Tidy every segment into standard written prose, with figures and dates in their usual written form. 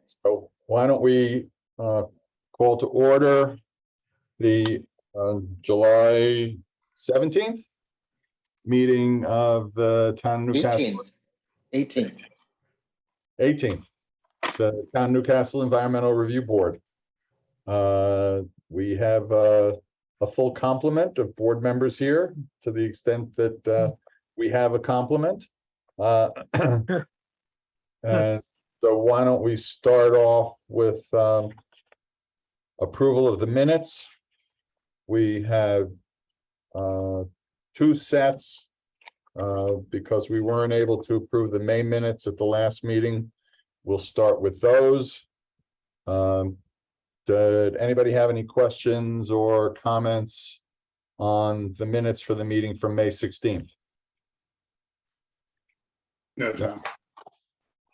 So why don't we call to order the July 17th meeting of the Town of Newcastle. 18th, the Town Newcastle Environmental Review Board. We have a full complement of board members here, to the extent that we have a complement. And so why don't we start off with approval of the minutes. We have two sets because we weren't able to approve the May minutes at the last meeting. We'll start with those. Did anybody have any questions or comments on the minutes for the meeting from May 16th? No, John.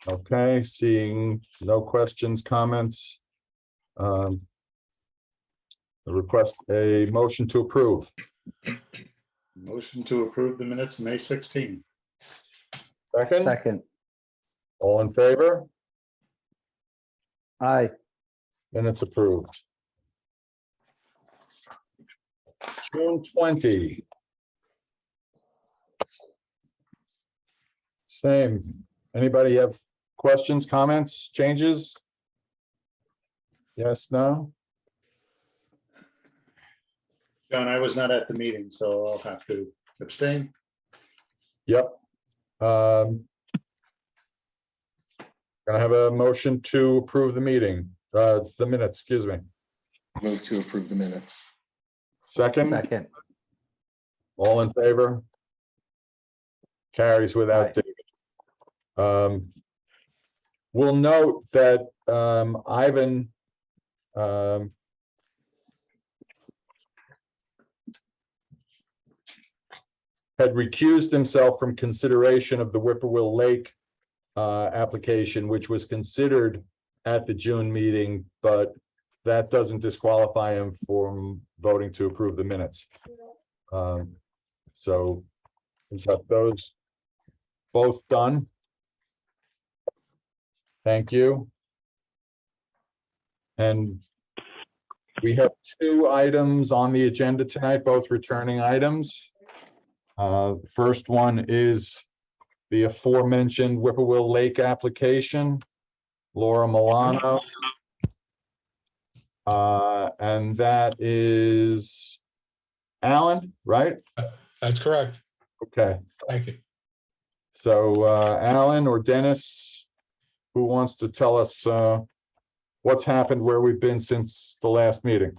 Okay, seeing no questions, comments. Request a motion to approve. Motion to approve the minutes, May 16. Second, Second. all in favor? Aye. Minutes approved. June 20. Same. Anybody have questions, comments, changes? Yes, no? John, I was not at the meeting, so I'll have to abstain. Yep. Gonna have a motion to approve the meeting, the minutes, excuse me. Move to approve the minutes. Second, Second. all in favor? Carries without Aye. David. We'll note that Ivan had recused himself from consideration of the Whippoorwill Lake application, which was considered at the June meeting, but that doesn't disqualify him from voting to approve the minutes. So we've got those both done. Thank you. And we have two items on the agenda tonight, both returning items. First one is the aforementioned Whippoorwill Lake application, Laura Milano. And that is Alan, right? That's correct. Okay, Thank you. so Alan or Dennis, who wants to tell us what's happened, where we've been since the last meeting?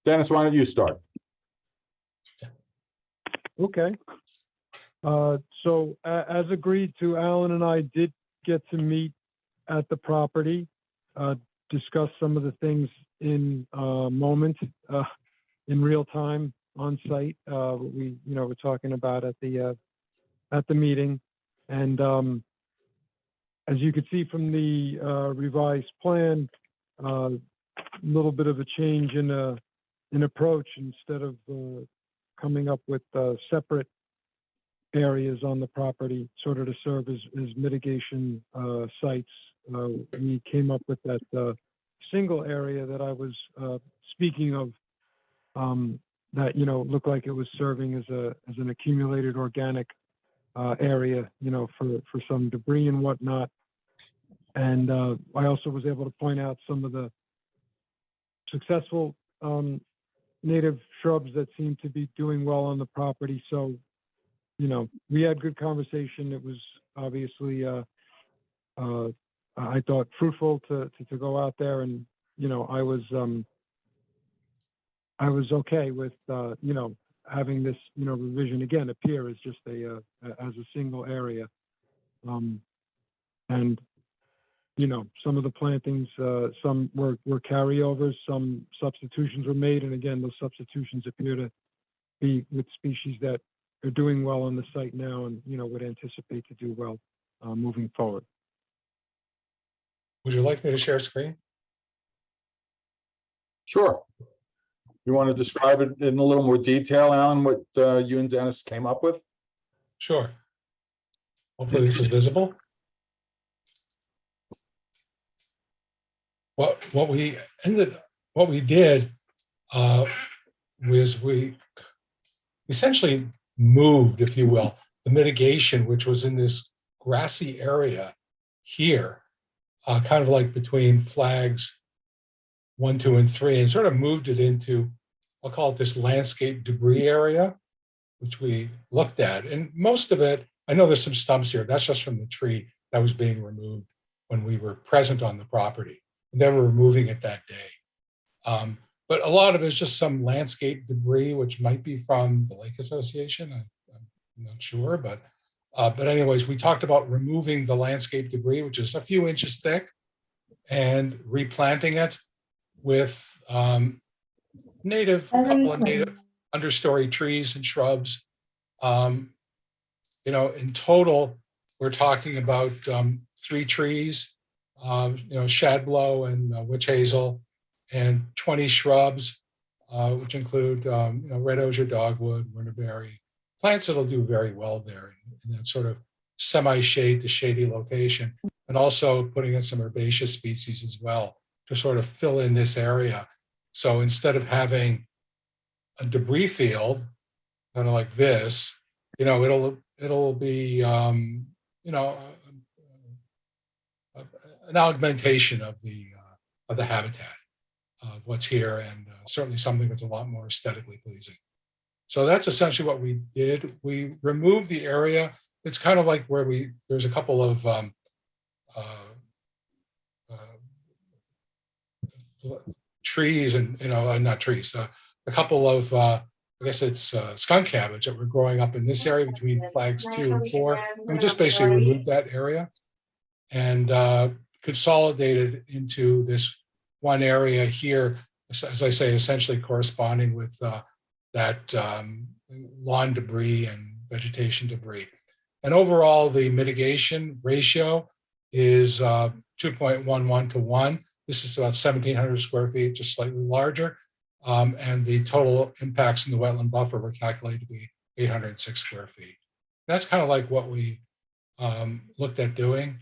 Dennis, why don't you start? Okay. So as agreed to, Alan and I did get to meet at the property, discuss some of the things in moment, in real time on site. We, we're talking about at the meeting, and as you could see from the revised plan, a little bit of a change in approach. Instead of coming up with separate areas on the property, sort of to serve as mitigation sites, we came up with that single area that I was speaking of, that looked like it was serving as an accumulated organic area, for some debris and whatnot. And I also was able to point out some of the successful native shrubs that seem to be doing well on the property. So, we had good conversation. It was obviously, I thought, fruitful to go out there, and I was okay with having this revision again appear as just as a single area, and some of the plantings, some were carryovers, some substitutions were made, and again, those substitutions appear to be with species that are doing well on the site now, and would anticipate to do well moving forward. Would you like me to share screen? Sure. You want to describe it in a little more detail, Alan, what you and Dennis came up with? Sure. Hopefully this is visible. what we did was we essentially moved, if you will, the mitigation, which was in this grassy area here, kind of like between flags 1, 2, and 3, and sort of moved it into, I'll call it this landscape debris area, which we looked at. And most of it, I know there's some stumps here. That's just from the tree that was being removed when we were present on the property. And they were removing it that day. But a lot of it is just some landscape debris, which might be from the Lake Association. I'm not sure, but anyways, we talked about removing the landscape debris, which is a few inches thick, and replanting it with a couple of native understory trees and shrubs. In total, we're talking about 3 trees, shadblow and witch hazel, and 20 shrubs, which include red osier dogwood, winterberry, plants that'll do very well there in that sort of semi-shade to shady location, and also putting in some herbaceous species as well to sort of fill in this area. So instead of having a debris field, kind of like this, it'll be an augmentation of the habitat of what's here, and certainly something that's a lot more aesthetically pleasing. So that's essentially what we did. We removed the area. It's kind of like where there's a couple of trees and, not trees, a couple of, I guess it's skunk cabbage that were growing up in this area between flags 2 and 4. And we just basically removed that area and consolidated into this one area here, as I say, essentially corresponding with that lawn debris and vegetation debris. And overall, the mitigation ratio is 2.11 to 1. This is about 1,700 square feet, just slightly larger. And the total impacts in the wetland buffer were calculated to be 806 square feet. That's kind of like what we looked at doing.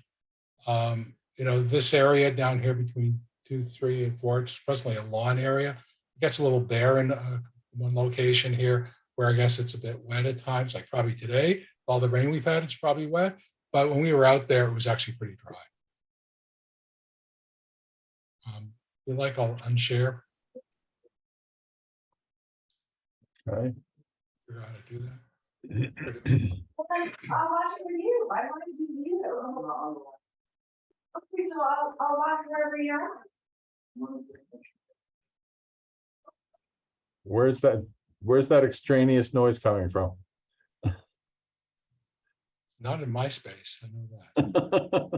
This area down here between 2, 3, and 4, it's presently a lawn area. It gets a little bare in one location here where I guess it's a bit wet at times, like probably today. All the rain we've had, it's probably wet. But when we were out there, it was actually pretty dry. If you like, I'll unshare. Okay. Figure out how to do that. Well, then I'll watch it with you. I want to do you. Okay, so I'll watch wherever you're at. Where's that extraneous noise coming from? Not in my space, I know that.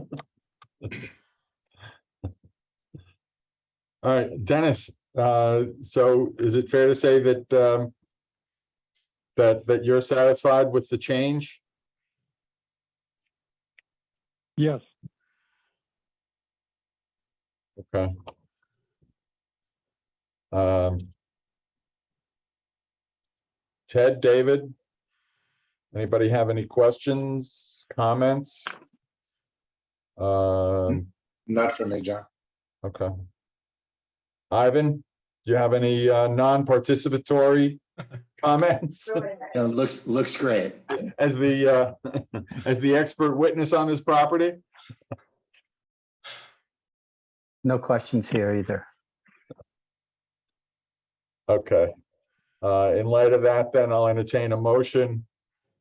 All right, Dennis, so is it fair to say that that you're satisfied with the change? Yes. Okay. Ted, David, anybody have any questions, comments? Not for me, John. Okay. Ivan, do you have any non-participatory comments Looks great. as the as the expert witness on this property? No questions here either. Okay. In light of that, then I'll entertain a motion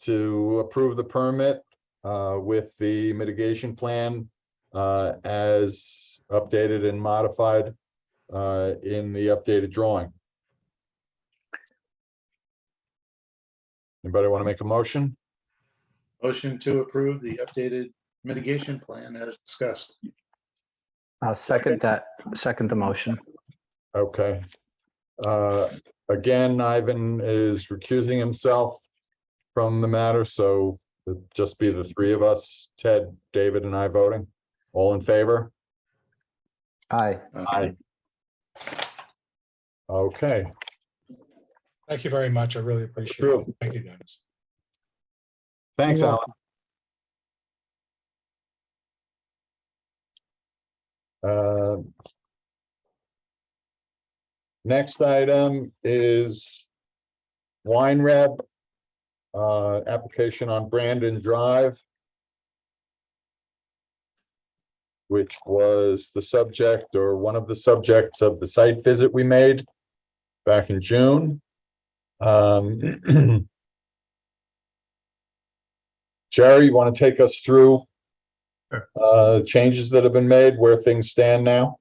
to approve the permit with the mitigation plan as updated and modified in the updated drawing. Anybody want to make a motion? Motion to approve the updated mitigation plan as discussed. I'll second the motion. Okay. Again, Ivan is recusing himself from the matter, so it'd just be the 3 of us, Ted, David, and I voting. All in favor? Aye. Aye. Okay. Thank you very much. I really appreciate True. it. Thank you, Dennis. Thanks, You're Alan. Next item is Wine Reb, application on Brandon Drive, which was the subject or one of the subjects of the site visit we made back in June. Jerry, you want to take us through changes that have been made, where things stand now?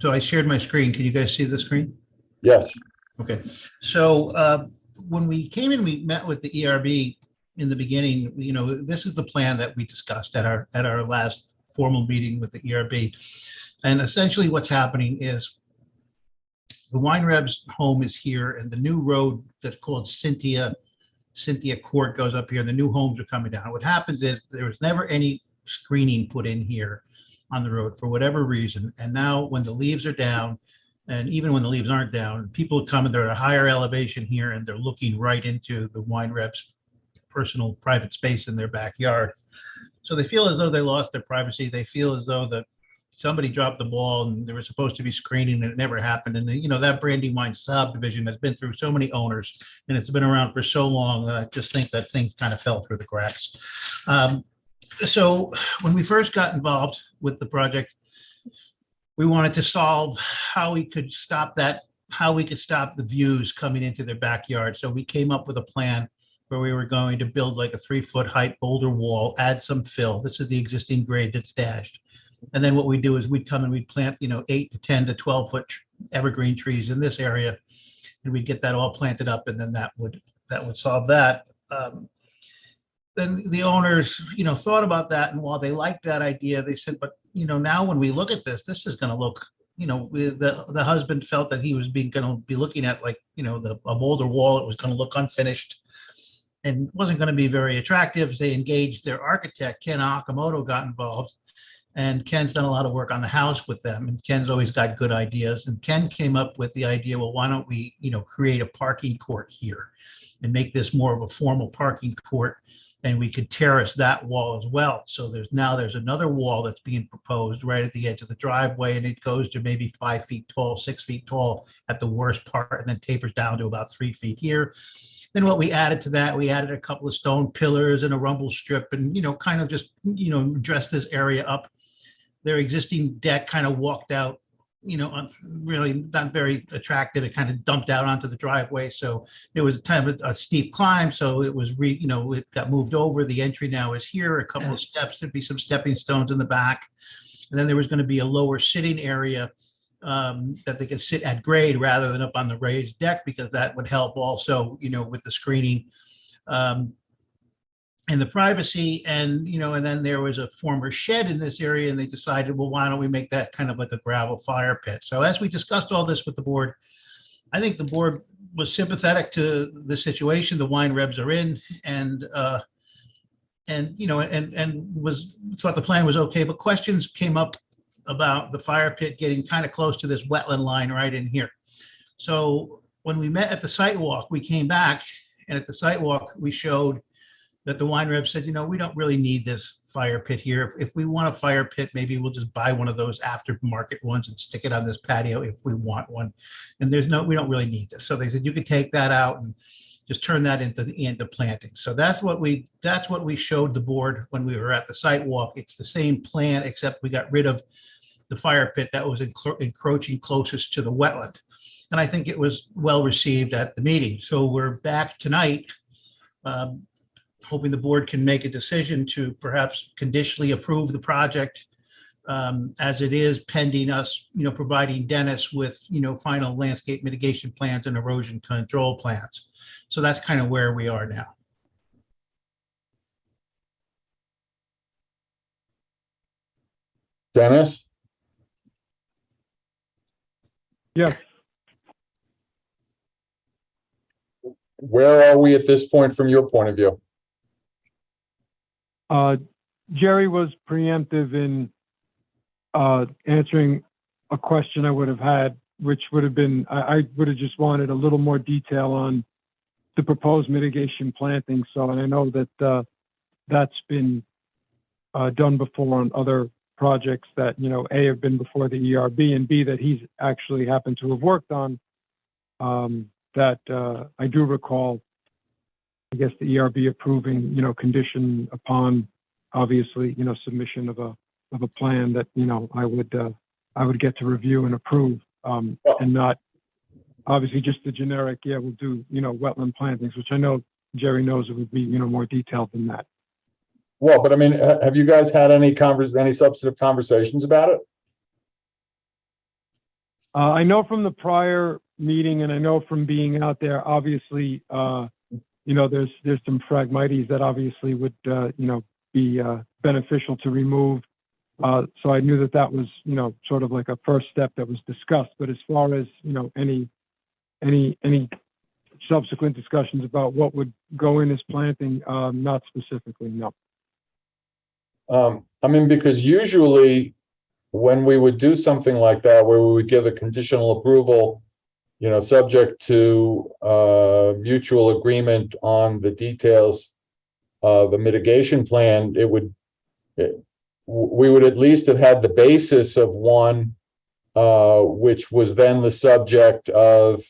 So I shared my screen. Can you guys see the screen? Yes. Okay. So when we came in, we met with the ERB in the beginning. You know, this is the plan that we discussed at our last formal meeting with the ERB. And essentially what's happening is the Wine Reb's home is here, and the new road that's called Cynthia Court goes up here. The new homes are coming down. What happens is there was never any screening put in here on the road for whatever reason. And now when the leaves are down, and even when the leaves aren't down, people come and they're at a higher elevation here and they're looking right into the Wine Reb's personal private space in their backyard. So they feel as though they lost their privacy. They feel as though that somebody dropped the ball and there was supposed to be screening and it never happened. And you know, that Brandywine subdivision has been through so many owners and it's been around for so long that I just think that thing kind of fell through the cracks. So when we first got involved with the project, we wanted to solve how we could stop that, how we could stop the views coming into their backyard. So we came up with a plan where we were going to build like a 3-foot height boulder wall, add some fill. This is the existing grade that's dashed. And then what we do is we'd come and we'd plant, 8 to 10 to 12 foot evergreen trees in this area. And we'd get that all planted up, and then that would solve that. Then the owners, thought about that. And while they liked that idea, they said, but, now when we look at this, this is going to look, the husband felt that he was going to be looking at like, a boulder wall. It was going to look unfinished and wasn't going to be very attractive. They engaged their architect, Ken Akamoto, got involved. And Ken's done a lot of work on the house with them. And Ken's always got good ideas. And Ken came up with the idea, well, why don't we, create a parking court here and make this more of a formal parking court. And we could terrace that wall as well. So there's another wall that's being proposed right at the edge of the driveway. And it goes to maybe 5 feet tall, 6 feet tall at the worst part, and then tapers down to about 3 feet here. Then what we added to that, we added a couple of stone pillars and a rumble strip and, kind of just, dress this area up. Their existing deck kind of walked out, really not very attractive. It kind of dumped out onto the driveway. So it was kind of a steep climb. So it was, it got moved over. The entry now is here, a couple of steps. There'd be some stepping stones in the back. And then there was going to be a lower sitting area that they could sit at grade rather than up on the raised deck, because that would help also, with the screening. And the privacy, and and then there was a former shed in this area, and they decided, well, why don't we make that kind of like a gravel fire pit? So as we discussed all this with the board, I think the board was sympathetic to the situation the Wine Rebs are in, and was thought the plan was okay, but questions came up about the fire pit getting kind of close to this wetland line right in here. So when we met at the site walk, we came back, and at the site walk we showed that the Wine Reb said, we don't really need this fire pit here. If we want a fire pit, maybe we'll just buy one of those aftermarket ones and stick it on this patio if we want one. And we don't really need this. So they said, you could take that out and just turn that into planting. So that's what we showed the board when we were at the site walk. It's the same plan, except we got rid of the fire pit that was encroaching closest to the wetland. And I think it was well received at the meeting. So we're back tonight, hoping the board can make a decision to perhaps conditionally approve the project as it is, pending us, providing Dennis with, final landscape mitigation plans and erosion control plans. So that's kind of where we are now. Dennis? Yes. Where are we at this point from your point of view? Jerry was preemptive in answering a question I would have had, which would have been, I would have just wanted a little more detail on the proposed mitigation planting. So, and I know that that's been done before on other projects that, you know, A, have been before the ERB, and B, that he's actually happened to have worked on, that I do recall, I guess, the ERB approving, you know, condition upon, obviously, you know, submission of a plan that, you know, I would get to review and approve, and not obviously just the generic, yeah, we'll do, you know, wetland plantings, which I know Jerry knows it would be, you know, more detailed than that. Well, but I mean, have you guys had any substantive conversations about it? I know from the prior meeting, and I know from being out there, obviously, you know, there's some Phragmites that obviously would, you know, be beneficial to remove. So I knew that was, you know, sort of like a first step that was discussed. But as far as, you know, any subsequent discussions about what would go in as planting, not specifically, no. I mean, because usually when we would do something like that, where we would give a conditional approval, you know, subject to mutual agreement on the details of a mitigation plan, we would at least have had the basis of one, which was then the subject of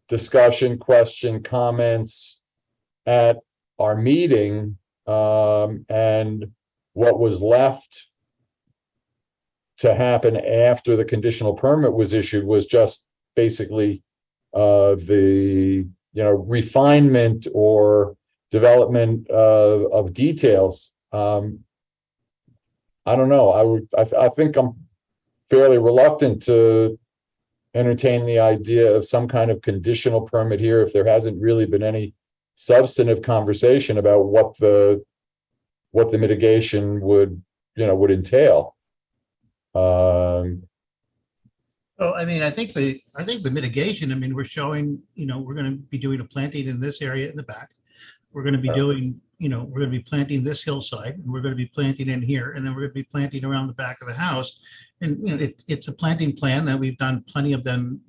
discussion, question, comments at our meeting, and what was left to happen after the conditional permit was issued was just basically the, you know, refinement or development of details. I don't know. I think I'm fairly reluctant to entertain the idea of some kind of conditional permit here if there hasn't really been any substantive conversation about what the mitigation would entail. Well, I mean, I think the mitigation, I mean, we're showing, you know, we're going to be doing a planting in this area in the back. We're going to be doing, you know, we're going to be planting this hillside, and we're going to be planting in here, and then we're going to be planting around the back of the house. And, you know, it's a planting plan that we've done plenty of them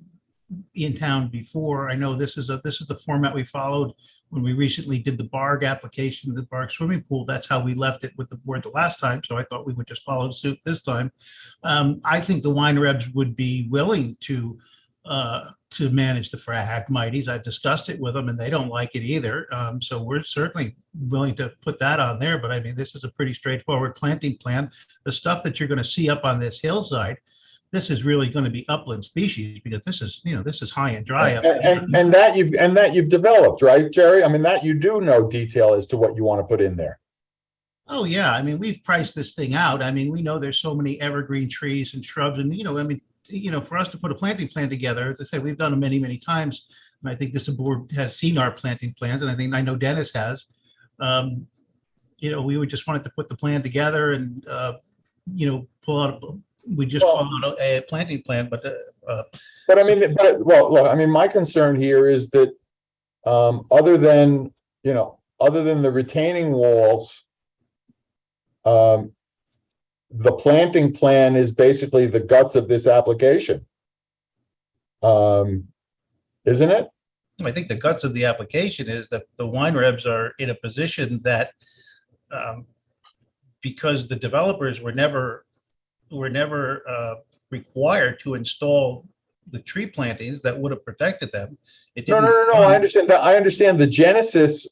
in town before. I know this is the format we followed when we recently did the BARG application, the BARG swimming pool. That's how we left it with the board the last time. So I thought we would just follow suit this time. I think the wine rebs would be willing to manage the Phragmites. I've discussed it with them, and they don't like it either. So we're certainly willing to put that on there. But I mean, this is a pretty straightforward planting plan. The stuff that you're going to see up on this hillside, this is really going to be upland species, because this is, you know, this is high and dry up here. And that you've developed, right, Jerry? I mean, that you do know detail as to what you want to put in there. Oh yeah, I mean, we've priced this thing out. I mean, we know there's so many evergreen trees and shrubs, and, you know, I mean, you know, for us to put a planting plan together, as I said, we've done them many, many times. And I think this board has seen our planting plans, and I know Dennis has. You know, we would just wanted to put the plan together and, you know, we just pull out a planting plan, but I mean, look, I mean, my concern here is that other than the retaining walls, the planting plan is basically the guts of this application. Isn't it? I think the guts of the application is that the wine rebs are in a position that, because the developers were never required to install the tree plantings that would have protected them. No. I understand that. I understand the genesis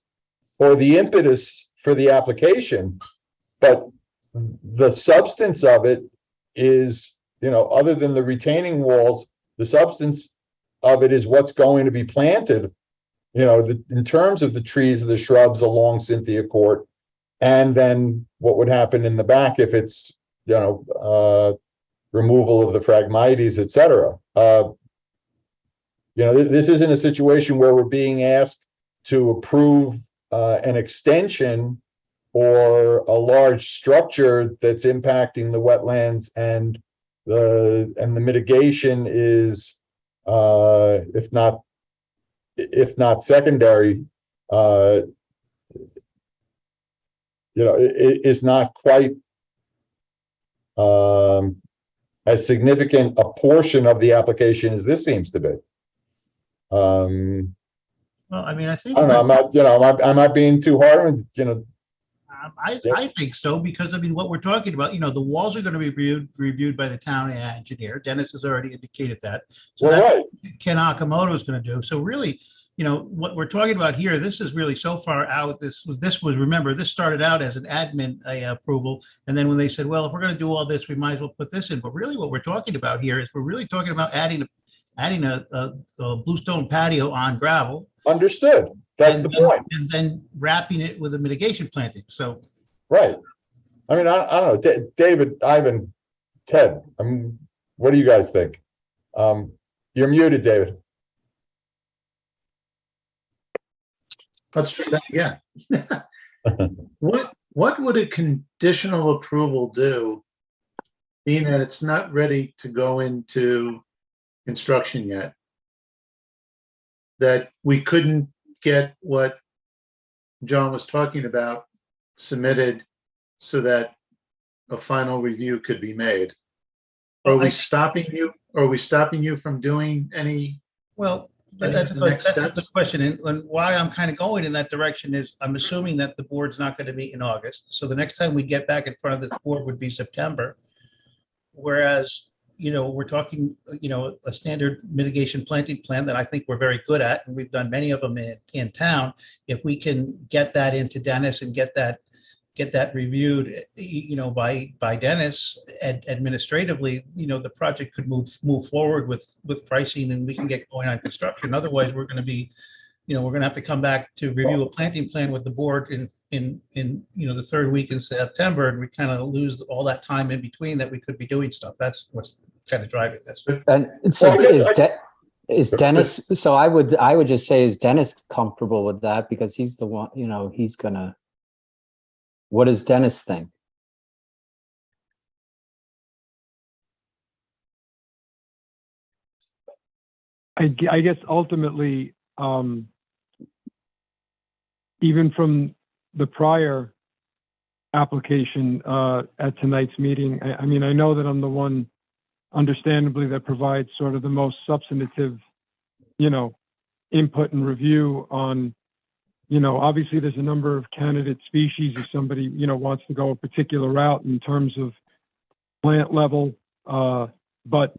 or the impetus for the application, but the substance of it is, you know, other than the retaining walls, the substance of it is what's going to be planted, you know, in terms of the trees or the shrubs along Cynthia Court, and then what would happen in the back if it's, you know, removal of the Phragmites, et cetera. You know, this isn't a situation where we're being asked to approve an extension or a large structure that's impacting the wetlands, and the mitigation is, if not secondary, you know, it is not quite as significant a portion of the application as this seems to be. Well, I mean, I think I don't know. I'm not being too hard. You know, I think so, because I mean, what we're talking about, the walls are going to be reviewed by the town engineer. Dennis has already indicated that. So Well, that's right, what Ken Akamoto is going to do. So really, what we're talking about here, this is really so far out. This was, remember, this started out as an admin approval. And then when they said, well, if we're going to do all this, we might as well put this in. But really what we're talking about here is we're really talking about adding a bluestone patio on gravel. understood. That's and the then- point, And then wrapping it with a mitigation planting. So right? I mean, I don't know, David, Ivan, Ted, what do you guys think? You're muted, David. Let's try that again. What would a conditional approval do, being that it's not ready to go into construction yet? That we couldn't get what John was talking about submitted so that a final review could be made? Are we stopping you from doing any? Well, Any that's of a the next good steps? question. And why I'm kind of going in that direction is I'm assuming that the board's not going to meet in August. So the next time we get back in front of this board would be September. Whereas, we're talking, a standard mitigation planting plan that I think we're very good at, and we've done many of them in town. If we can get that into Dennis and get that reviewed, by Dennis administratively, the project could move forward with pricing, and we can get going on construction. Otherwise, we're going to be, we're going to have to come back to review a planting plan with the board in the third week in September, and we kind of lose all that time in between that we could be doing stuff. That's what's kind of driving this. And so Well, I guess is Dennis, so I would just say, is Dennis comfortable with that? Because he's the one, he's gonna, what does Dennis think? I guess ultimately, even from the prior application at tonight's meeting, I mean, I know that I'm the one, understandably, that provides sort of the most substantive, input and review on, obviously there's a number of candidate species if somebody, wants to go a particular route in terms of plant level. But,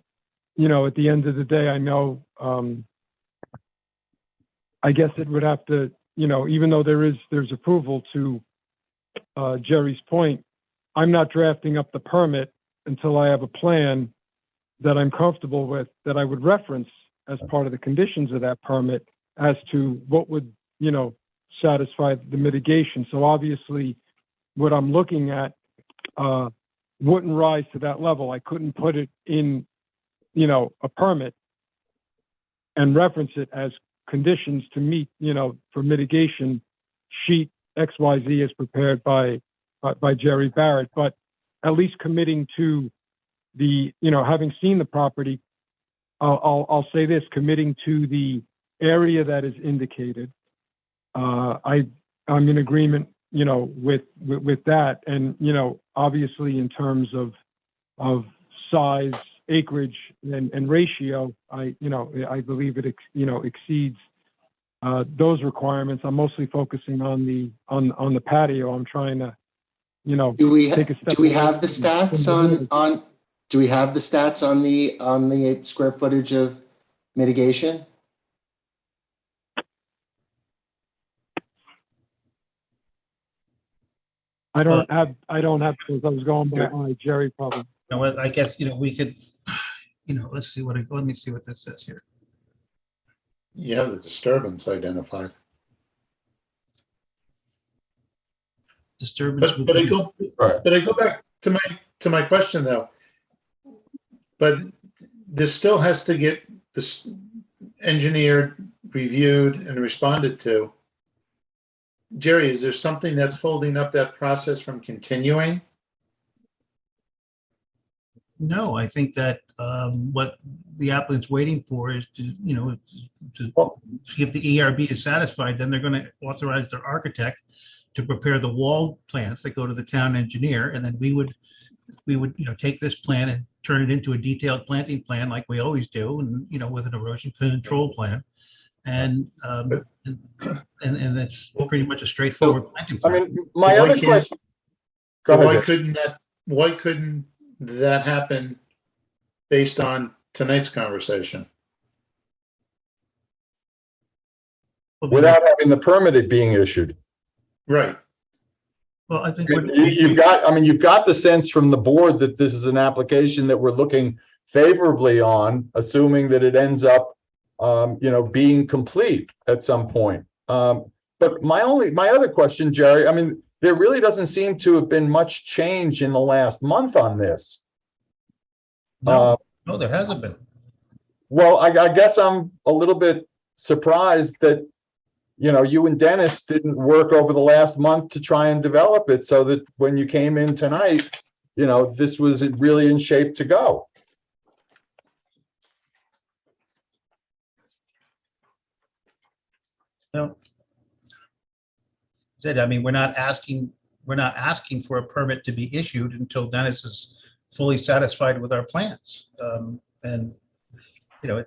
at the end of the day, I know, I guess it would have to, even though there's approval, to Jerry's point, I'm not drafting up the permit until I have a plan that I'm comfortable with, that I would reference as part of the conditions of that permit as to what would, satisfy the mitigation. So obviously what I'm looking at wouldn't rise to that level. I couldn't put it in, a permit and reference it as conditions to meet, for mitigation sheet XYZ as prepared by Jerry Barrett, but at least committing to the, having seen the property, I'll say this, committing to the area that is indicated. I'm in agreement, with that. And, obviously in terms of size, acreage and ratio, I believe it, exceeds those requirements. I'm mostly focusing on the patio. I'm trying to, Do we take a step do we away have the from stats the on do we have the stats on the square footage of mitigation? I don't have, because I was going by Jerry probably. I guess, we could, let's see let me see what this says here. You have the disturbance identified. Disturbance. But I go, Right. but I go back to my question though. But this still has to get this engineered, reviewed, and responded to. Jerry, is there something that's holding up that process from continuing? No, I think that what the applicant's waiting for is to, to see if the ERB is satisfied, then they're going to authorize their architect to prepare the wall plans that go to the town engineer, and then we would, take this plan and turn it into a detailed planting plan like we always do, and, with an erosion control plan. And, and that's pretty much a straightforward planting I plan. mean, my Why other can't- question. Go Why ahead. couldn't that happen based on tonight's conversation? Without having the permit being issued. Right. Well, I think You've got, I mean, you've got the sense from the board that this is an application that we're looking favorably on, assuming that it ends up, being complete at some point. But my other question, Jerry, I mean, there really doesn't seem to have been much change in the last month on this. no, there hasn't been. Well, I guess I'm a little bit surprised that, you and Dennis didn't work over the last month to try and develop it so that when you came in tonight, this was really in shape to go. No. Said, I mean, we're not asking for a permit to be issued until Dennis is fully satisfied with our plans. And, I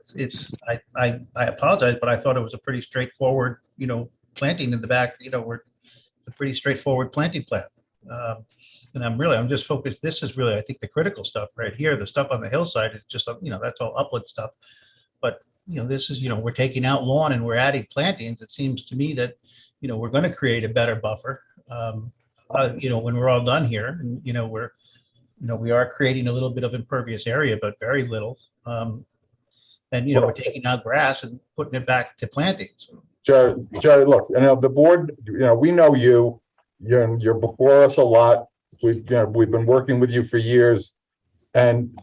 apologize, but I thought it was a pretty straightforward, planting in the back, it's a pretty straightforward planting plan. And I'm just focused, this is really, I think, the critical stuff right here. The stuff on the hillside is just, that's all upland stuff. But, this is, we're taking out lawn and we're adding plantings. It seems to me that, we're going to create a better buffer, when we're all done here. And, we are creating a little bit of impervious area, but very little. And, we're taking out grass and putting it back to plantings. Jerry, look, the board, we know you're before us a lot. We've been working with you for years. And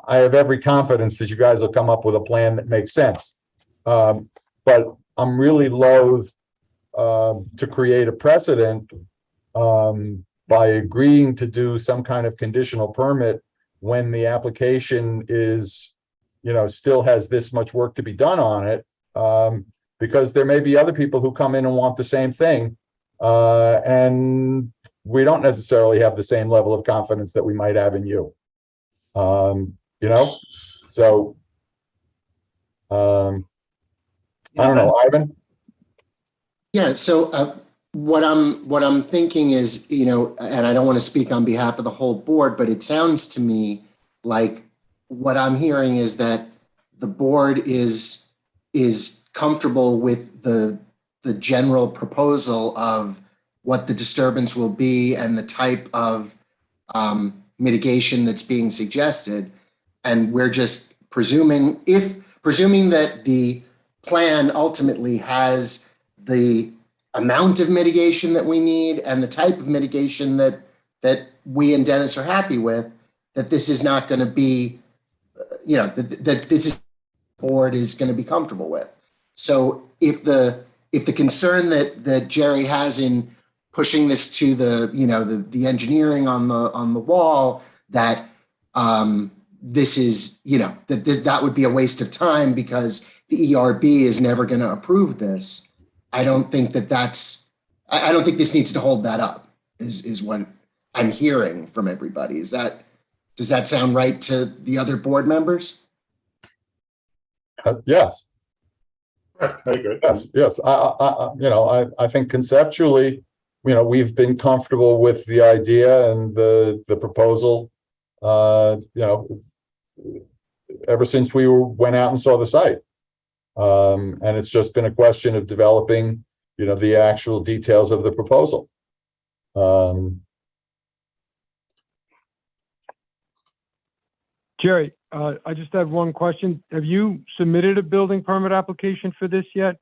I have every confidence that you guys will come up with a plan that makes sense. But I'm really loath to create a precedent by agreeing to do some kind of conditional permit when the application is, still has this much work to be done on it. Because there may be other people who come in and want the same thing. And we don't necessarily have the same level of confidence that we might have in you. So, I don't know, Ivan? Yeah, so what I'm thinking is, and I don't want to speak on behalf of the whole board, but it sounds to me like what I'm hearing is that the board is comfortable with the general proposal of what the disturbance will be and the type of mitigation that's being suggested. And we're just presuming that the plan ultimately has the amount of mitigation that we need and the type of mitigation that we and Dennis are happy with, that this is not going to be, that this is board is going to be comfortable with. So if the concern that Jerry has in pushing this to the engineering on the wall, that this is, that would be a waste of time because the ERB is never going to approve this. I don't think I don't think this needs to hold that up, is what I'm hearing from everybody. Does that sound right to the other board members? Yes. Right, I agree. Yes. I think conceptually, we've been comfortable with the idea and the proposal, ever since we went out and saw the site. And it's just been a question of developing, the actual details of the proposal. Jerry, I just have one question. Have you submitted a building permit application for this yet?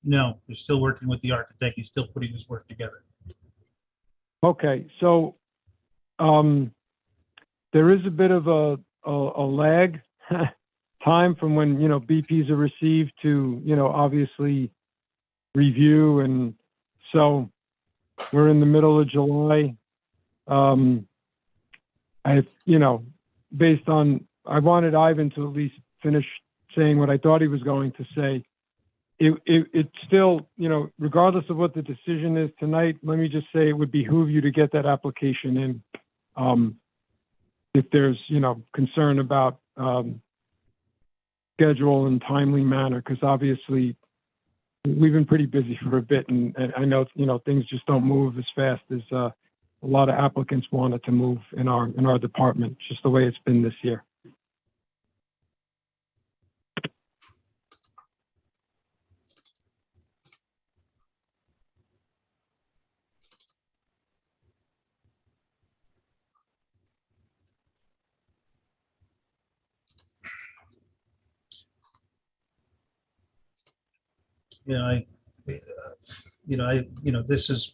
No, we're still working with the architect. He's still putting this work together. Okay, so there is a bit of a lag time from when, BPs are received to, obviously review. And so we're in the middle of July. Based on, I wanted Ivan to at least finish saying what I thought he was going to say. It's still, regardless of what the decision is tonight, let me just say it would behoove you to get that application in. If there's, concern about schedule and timely manner, because obviously we've been pretty busy for a bit, and I know, things just don't move as fast as a lot of applicants wanted to move in our department, just the way it's been this year. This is,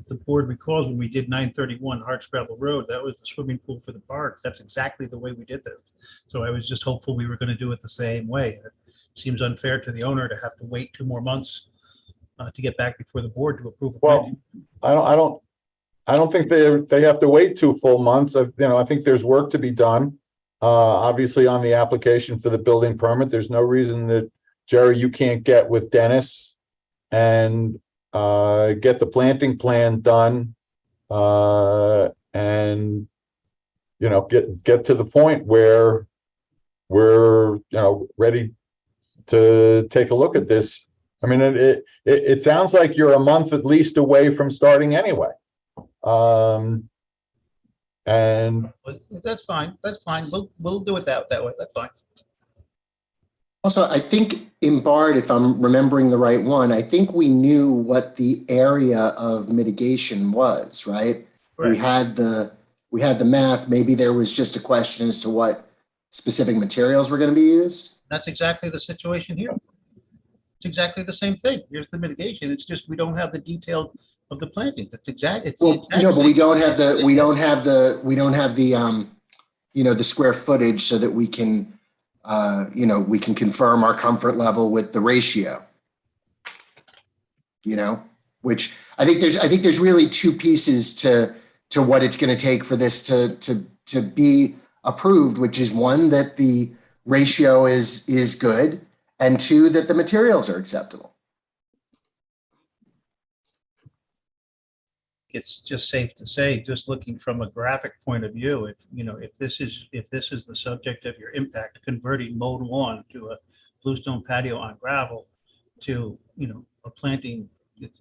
the board recalls when we did 931 Hardscrabble Road, that was the swimming pool for the park. That's exactly the way we did this. So I was just hopeful we were going to do it the same way. It seems unfair to the owner to have to wait 2 more months to get back before the board to approve. Well, I don't think they have to wait 2 full months. I think there's work to be done. Obviously on the application for the building permit, there's no reason that, Jerry, you can't get with Dennis and get the planting plan done, and get to the point where we're ready to take a look at this. I mean, it sounds like you're a month at least away from starting anyway. And That's fine. That's fine. We'll do it that way. That's fine. Also, I think in BARD, if I'm remembering the right one, I think we knew what the area of mitigation was, right? We Correct. had the math. Maybe there was just a question as to what specific materials were going to be used. That's exactly the situation here. It's exactly the same thing. Here's the mitigation. It's just we don't have the detail of the planting. That's exact. It's the Well, exact no, but we same. don't have the square footage so that we can we can confirm our comfort level with the ratio. Which I think there's really 2 pieces to what it's going to take for this to be approved, which is 1, that the ratio is good, and 2, that the materials are acceptable. It's just safe to say, just looking from a graphic point of view, if this is the subject of your impact, converting mode 1 to a bluestone patio on gravel to, a planting,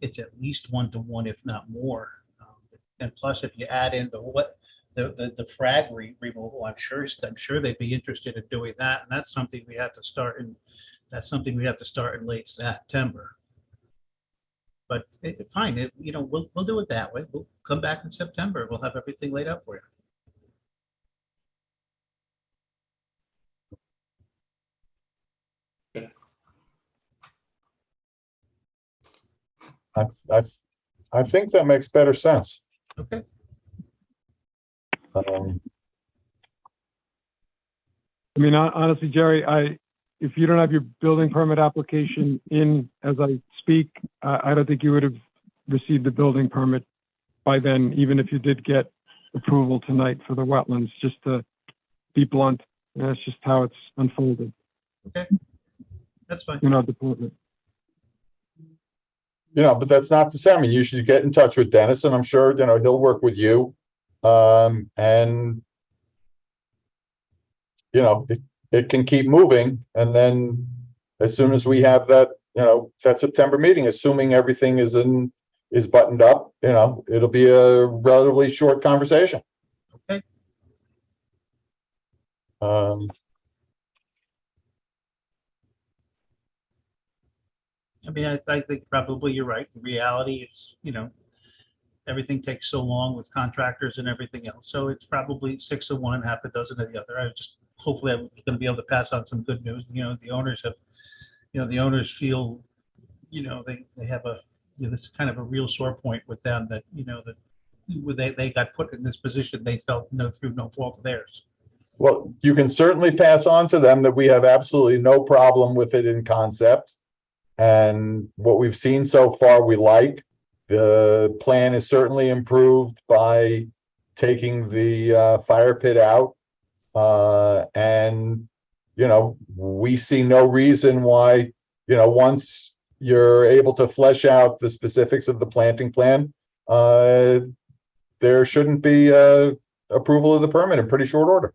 it's at least 1-to-1, if not more. And plus, if you add in the frag removal, I'm sure they'd be interested in doing that. And that's something we have to start in late September. But fine, we'll do it that way. We'll come back in September. We'll have everything laid out for you. I think that makes better sense. Okay. I mean, honestly, Jerry, if you don't have your building permit application in as I speak, I don't think you would have received the building permit by then, even if you did get approval tonight for the wetlands, just to be blunt. That's just how it's unfolded Okay. That's fine. in our department. But that's not to say, I mean, you should get in touch with Dennis, and I'm sure, he'll work with you. And, it can keep moving. And then as soon as we have that, that September meeting, assuming everything is buttoned up, it'll be a relatively short conversation. Okay. I mean, I think probably you're right. In reality, it's, everything takes so long with contractors and everything else. So it's probably 6 of one, half a dozen of the other. Hopefully I'm going to be able to pass on some good news. The owners feel, they have this kind of a real sore point with them that, that they got put in this position, they felt through no fault of theirs. Well, you can certainly pass on to them that we have absolutely no problem with it in concept. And what we've seen so far, we like. The plan is certainly improved by taking the fire pit out. And, we see no reason why, once you're able to flesh out the specifics of the planting plan, there shouldn't be approval of the permit in pretty short order.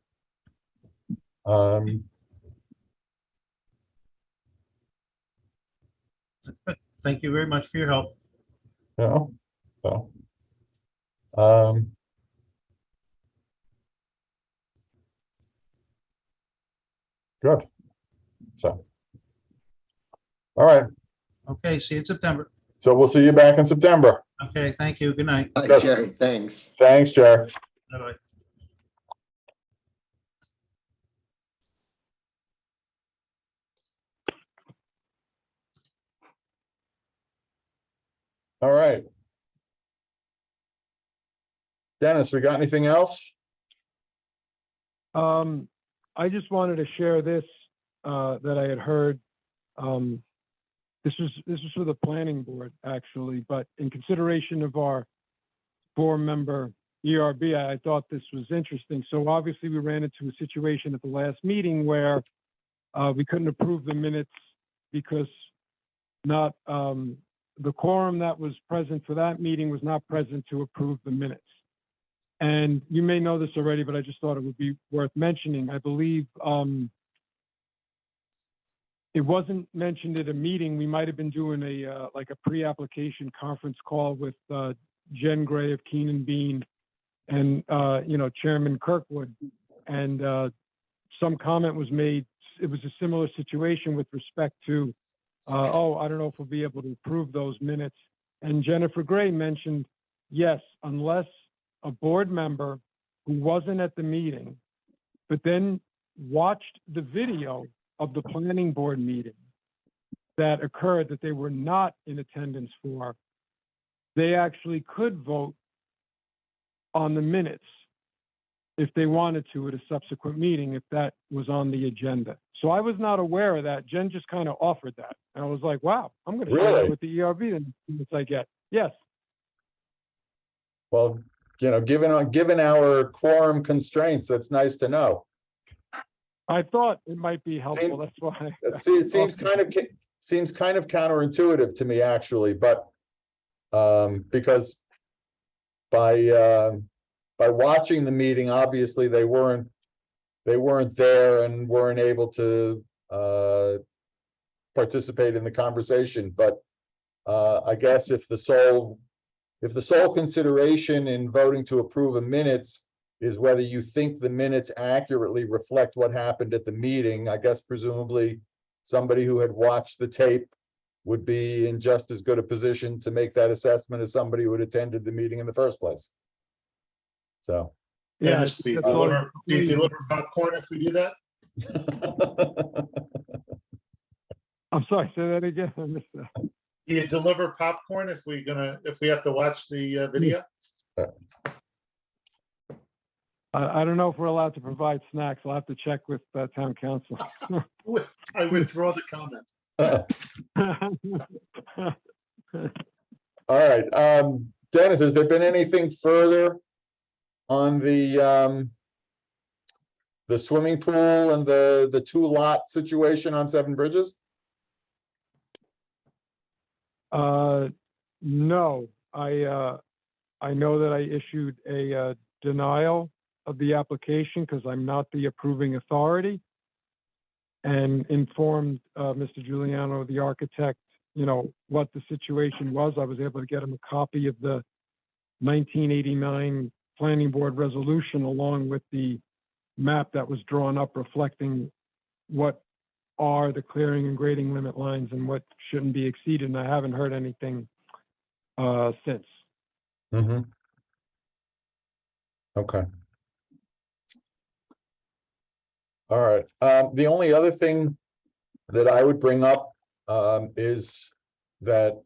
Thank you very much for your help. No, so. Um. Good. So. All right, Okay, see you in September. so we'll see you back in September. Okay, thank you. Good night. Hi, Good. Jerry, thanks. Thanks, Jerry. Bye-bye. All right. Dennis, we got anything else? I just wanted to share this, that I had heard. This was for the planning board, actually, but in consideration of our 4-member ERB, I thought this was interesting. So obviously, we ran into a situation at the last meeting where we couldn't approve the minutes because not the quorum that was present for that meeting was not present to approve the minutes. And you may know this already, but I just thought it would be worth mentioning. I believe it wasn't mentioned at a meeting. We might have been doing a like a pre-application conference call with Jen Gray of Keenan Bean and Chairman Kirkwood, and some comment was made. It was a similar situation with respect to, I don't know if we'll be able to approve those minutes. And Jennifer Gray mentioned, yes, unless a board member who wasn't at the meeting, but then watched the video of the planning board meeting that occurred that they were not in attendance for, they actually could vote on the minutes if they wanted to at a subsequent meeting, if that was on the agenda. So I was not aware of that. Jen just kind of offered that. And I was like, wow, I'm going to find Really? out what the ERB then minutes I get. Yes. Well, given our quorum constraints, that's nice to know. I thought it might be helpful. That's why. It seems kind of counterintuitive to me, actually, but because by watching the meeting, obviously they weren't there and weren't able to participate in the conversation. But I guess if the sole consideration in voting to approve a minutes is whether you think the minutes accurately reflect what happened at the meeting, I guess presumably somebody who had watched the tape would be in just as good a position to make that assessment as somebody who had attended the meeting in the first place. So. Yeah, Dennis, do you that's all- deliver popcorn if we do that? I'm sorry, say that again. I missed that. Do you deliver popcorn if we have to watch the video? I don't know if we're allowed to provide snacks. I'll have to check with town council. I withdraw the comment. All right, Dennis, has there been anything further on the swimming pool and the 2-lot situation on Seven Bridges? No, I know that I issued a denial of the application because I'm not the approving authority, and informed Mr. Giuliano, the architect, what the situation was. I was able to get him a copy of the 1989 planning board resolution along with the map that was drawn up reflecting what are the clearing and grading limit lines and what shouldn't be exceeded. And I haven't heard anything since. Mm-hmm. Okay. All right. The only other thing that I would bring up is that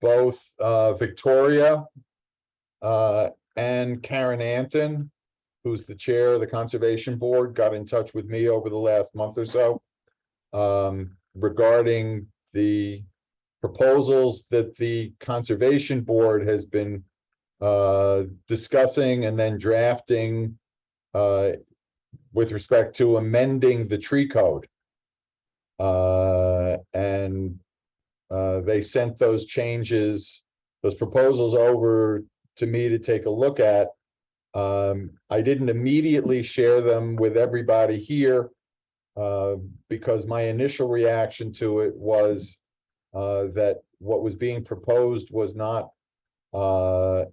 both Victoria and Karen Anton, who's the chair of the Conservation Board, got in touch with me over the last month or so regarding the proposals that the Conservation Board has been discussing and then drafting with respect to amending the tree code. And they sent those changes, those proposals over to me to take a look at. I didn't immediately share them with everybody here because my initial reaction to it was that what was being proposed was not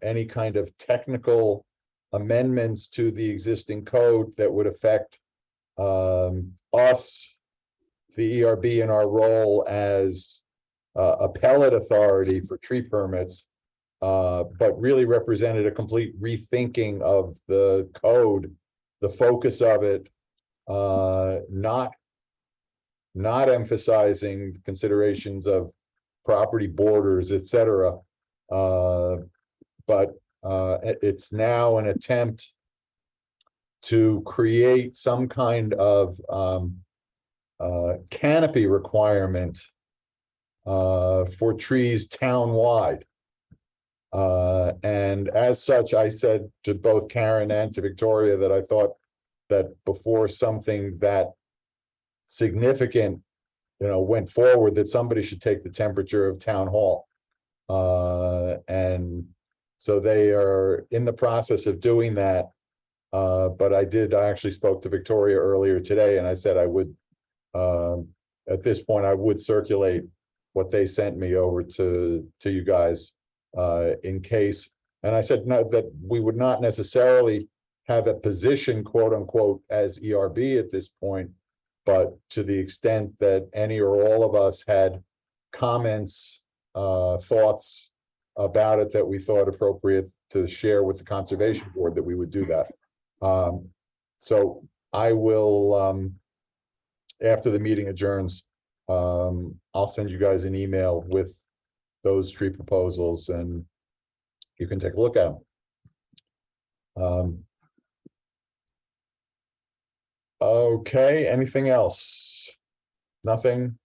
any kind of technical amendments to the existing code that would affect us, the ERB, in our role as appellate authority for tree permits, but really represented a complete rethinking of the code, the focus of it, not emphasizing considerations of property borders, et cetera. But it's now an attempt to create some kind of canopy requirement for trees townwide. And as such, I said to both Karen and to Victoria that I thought that before something that significant, went forward, that somebody should take the temperature of town hall. And so they are in the process of doing that. But I actually spoke to Victoria earlier today, and I said I would, at this point, I would circulate what they sent me over to you guys in case. And I said no, that we would not necessarily have a position, quote unquote, as ERB at this point, but to the extent that any or all of us had comments, thoughts about it that we thought appropriate to share with the Conservation Board, that we would do that. So I will, after the meeting adjourns, I'll send you guys an email with those tree proposals, and you can take a look at them. Okay, anything else? Nothing?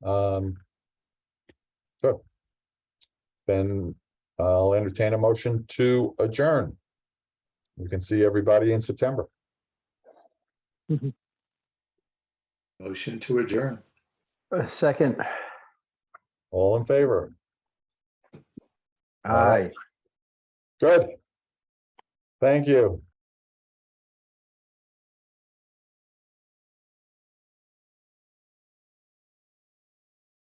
Good. Then I'll entertain a motion to adjourn. We can see everybody in September. Motion to adjourn. Second. All in favor? Aye. Good. Thank you.